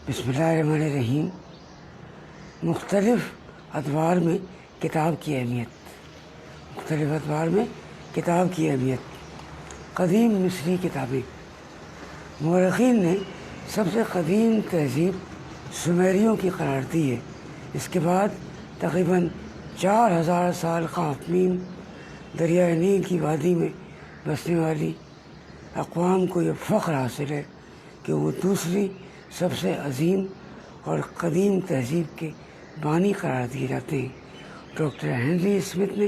بسم اللہ الرحمن الرحیم۔ مختلف ادوار میں کتاب کی اہمیت۔ قدیم مصری کتابیں۔ مورخین نے سب سے قدیم تہذیب سومیریوں کی قرار دی ہے۔ اس کے بعد تقریباً 4000 سال خافمیم دریائے نیل کی وادی میں بسنے والی اقوام کو یہ فخر حاصل ہے کہ وہ دوسری سب سے عظیم اور قدیم تہذیب کے بانی قرار دیے جاتے ہیں۔ ڈاکٹر ہنری اسمتھ نے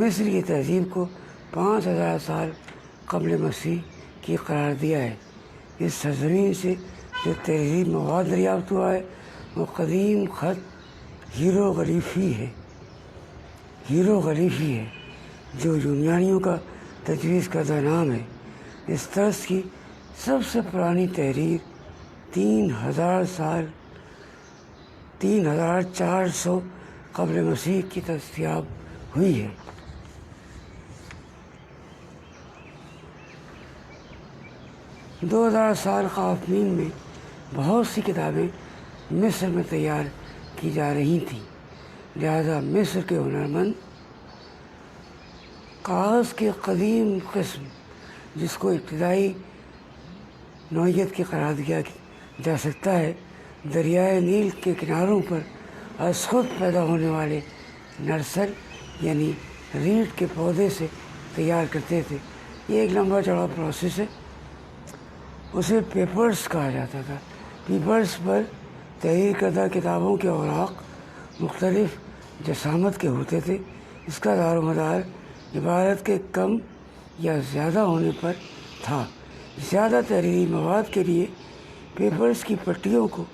مصر کی تہذیب کو 5000 سال قبل مسیح کی قرار دیا ہے۔ اس سرزمین سے جو تہذیب مواد دریافت ہوا ہے وہ قدیم خط ہیروغلیفی ہے جو یونانیوں کا تجویز کردہ نام ہے۔ اس طرز کی سب سے پرانی تحریر 3400 قبل مسیح کی دستیاب ہوئی ہے۔ دو 2000 سال خافمیم میں بہت سی کتابیں مصر میں تیار کی جا رہی تھیں، لہذا مصر کے ہنرمند کاغذ کے قدیم قسم جس کو ابتدائی نوعیت کی قرار دیا جا سکتا ہے، دریائے نیل کے کناروں پر از خود پیدا ہونے والے نرسل یعنی ریڑھ کے پودے سے تیار کرتے تھے۔ یہ ایک لمبا چوڑا پروسیس ہے، اسے پیپرز کہا جاتا تھا۔ پیپرز پر تحریر کردہ کتابوں کے اوراق مختلف جسامت کے ہوتے تھے۔ اس کا دار و مدار عبارت کے کم یا زیادہ ہونے پر تھا۔ زیادہ تحریری مواد کے لیے پیپرز کی پٹیوں کو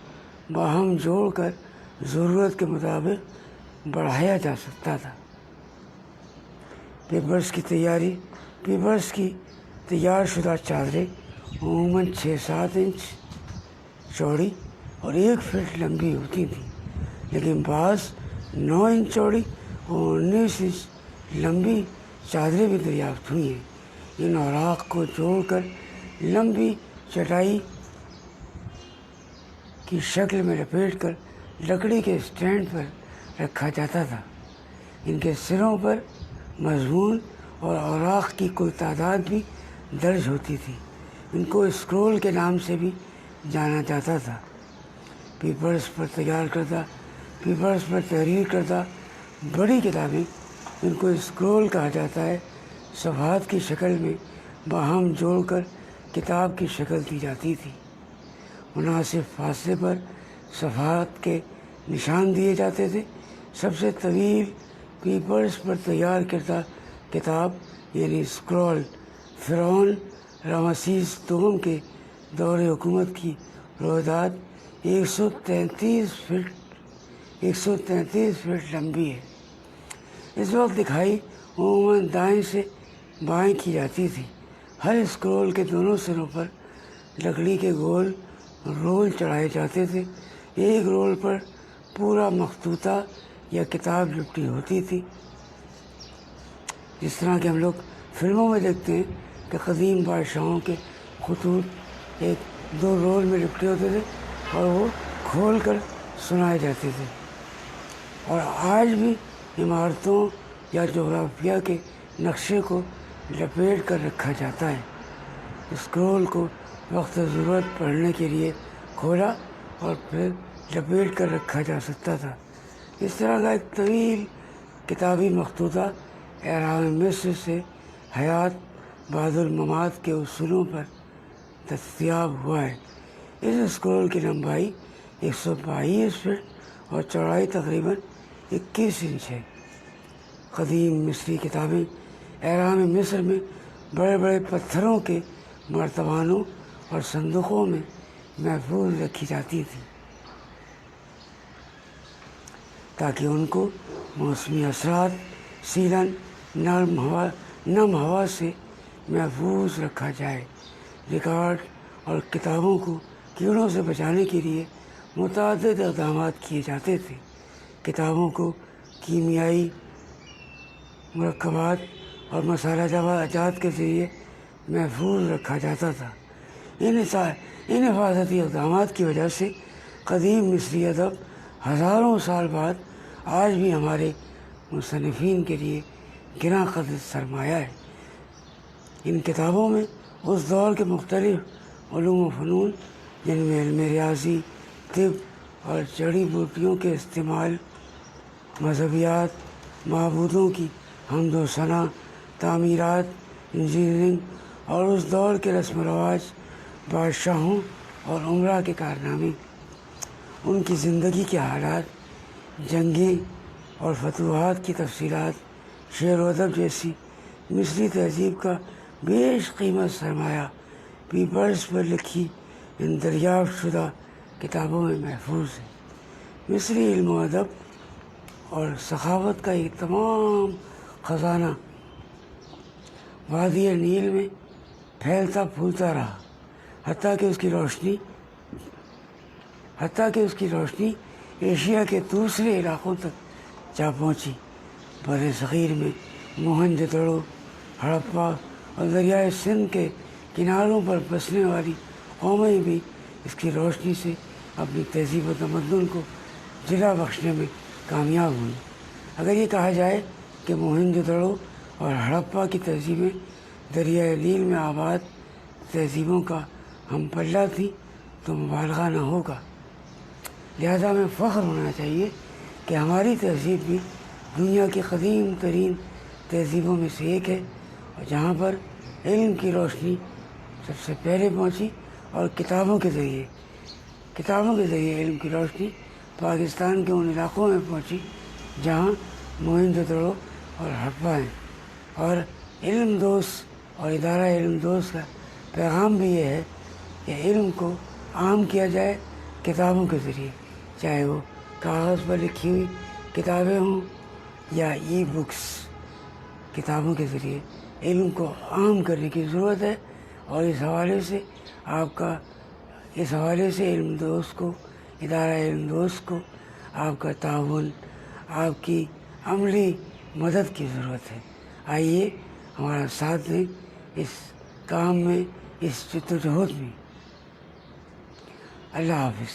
باہم جوڑ کر ضرورت کے مطابق بڑھایا جا سکتا تھا۔ پیپرز کی تیار شدہ چادریں عموماً 6-7 انچ چوڑی اور 1 فٹ لمبی ہوتی تھیں، لیکن بعض 9 انچ چوڑی اور 19 انچ لمبی چادریں بھی دریافت ہوئی ہیں۔ ان اوراق کو جوڑ کر لمبی چٹائی کی شکل میں لپیٹ کر لکڑی کے اسٹینڈ پر رکھا جاتا تھا۔ ان کے سروں پر مضمون اور اوراق کی کوئی تعداد بھی درج ہوتی تھی۔ ان کو اسکرول کے نام سے بھی جانا جاتا تھا۔ پیپرز پر تحریر کردہ بڑی کتابیں، ان کو اسکرول کہا جاتا ہے، صفحات کی شکل میں باہم جوڑ کر کتاب کی شکل دی جاتی تھی۔ مناسب فاصلے پر صفحات کے نشان دیے جاتے تھے۔ سب سے طویل پیپرز پر تیار کردہ کتاب یعنی اسکرول فرعون رامسیس دوم کے دور حکومت کی روایات 133 فٹ لمبی ہے۔ اس وقت دکھائی عموماً دائیں سے بائیں کی جاتی تھی۔ ہر اسکرول کے دونوں سروں پر لکڑی کے گول رول چڑھائے جاتے تھے۔ ایک رول پر پورا مخطوطہ یا کتاب لپٹی ہوتی تھی، جس طرح کہ ہم لوگ فلموں میں دیکھتے ہیں کہ قدیم بادشاہوں کے خطوط 1-2 رول میں لپٹے ہوتے تھے اور وہ کھول کر سنائے جاتے تھے۔ اور آج بھی عمارتوں یا جغرافیہ کے نقشے کو لپیٹ کر رکھا جاتا ہے۔ اسکرول کو وقت ضرورت پڑھنے کے لیے کھولا اور پھر لپیٹ کر رکھا جا سکتا تھا۔ اس طرح کا ایک طویل کتابی مخطوطہ اہرام مصر سے حیات بعد الممات کے اصولوں پر دستیاب ہوا ہے۔ اس اسکرول کی لمبائی 122 فٹ اور چوڑائی تقریباً 21 انچ ہے۔ قدیم مصری کتابیں اہرام مصر میں بڑے بڑے پتھروں کے مرتبانوں اور صندوقوں میں محفوظ رکھی جاتی تھیں تاکہ ان کو موسمی اثرات، سیلن، نم ہوا سے محفوظ رکھا جائے۔ ریکارڈ اور کتابوں کو کیڑوں سے بچانے کے لیے متعدد اقدامات کیے جاتے تھے۔ کتابوں کو کیمیائی مرکبات اور مسالہ جات کے ذریعے محفوظ رکھا جاتا تھا۔ ان حفاظتی اقدامات کی وجہ سے قدیم مصری ادب ہزاروں سال بعد آج بھی ہمارے مصنفین کے لیے گراں قدر سرمایہ ہے۔ ان کتابوں میں اس دور کے مختلف علوم و فنون، جن میں علم ریاضی، طب اور جڑی بوٹیوں کے استعمال، مذہبیات، معبودوں کی حمد و ثنا، تعمیرات، انجینئرنگ اور اس دور کے رسم و رواج، بادشاہوں اور عمرا کے کارنامے، ان کی زندگی کے حالات، جنگیں اور فتوحات کی تفصیلات، شعر و ادب جیسی مصری تہذیب کا بیش قیمت سرمایہ پیپرز پر لکھی ان دریافت شدہ کتابوں میں محفوظ ہے۔ مصری علم و ادب اور ثقافت کا یہ تمام خزانہ وادی نیل میں پھیلتا پھولتا رہا، حتیٰ کہ اس کی روشنی ایشیا کے دوسرے علاقوں تک جا پہنچی۔ بر صغیر میں موہن جدڑو، ہڑپا اور دریائے سندھ کے کناروں پر بسنے والی قومیں بھی اس کی روشنی سے اپنی تہذیب و تمدن کو جلا بخشنے میں کامیاب ہوئیں۔ اگر یہ کہا جائے کہ موہن جدڑو اور ہڑپا کی تہذیبیں دریائے نیل میں آباد تہذیبوں کا ہم پلہ تھیں تو مبالغہ نہ ہوگا۔ لہذا ہمیں فخر ہونا چاہیے کہ ہماری تہذیب بھی دنیا کی قدیم ترین تہذیبوں میں سے ایک ہے، اور جہاں پر علم کی روشنی سب سے پہلے پہنچی، اور کتابوں کے ذریعے علم کی روشنی پاکستان کے ان علاقوں میں پہنچی جہاں موہن جدڑو اور ہڑپا ہیں۔ اور علم دوست اور ادارہ علم دوست کا پیغام بھی یہ ہے کہ علم کو عام کیا جائے کتابوں کے ذریعے، چاہے وہ کاغذ پر لکھی ہوئی کتابیں ہوں یا ای بکس۔ کتابوں کے ذریعے علم کو عام کرنے کی ضرورت ہے، اور اس حوالے سے علم دوست کو، ادارہ علم دوست کو آپ کا تعاون، آپ کی عملی مدد کی ضرورت ہے۔ آئیے ہمارا ساتھ دیں اس کام میں، اس جدوجہد میں۔ اللہ حافظ۔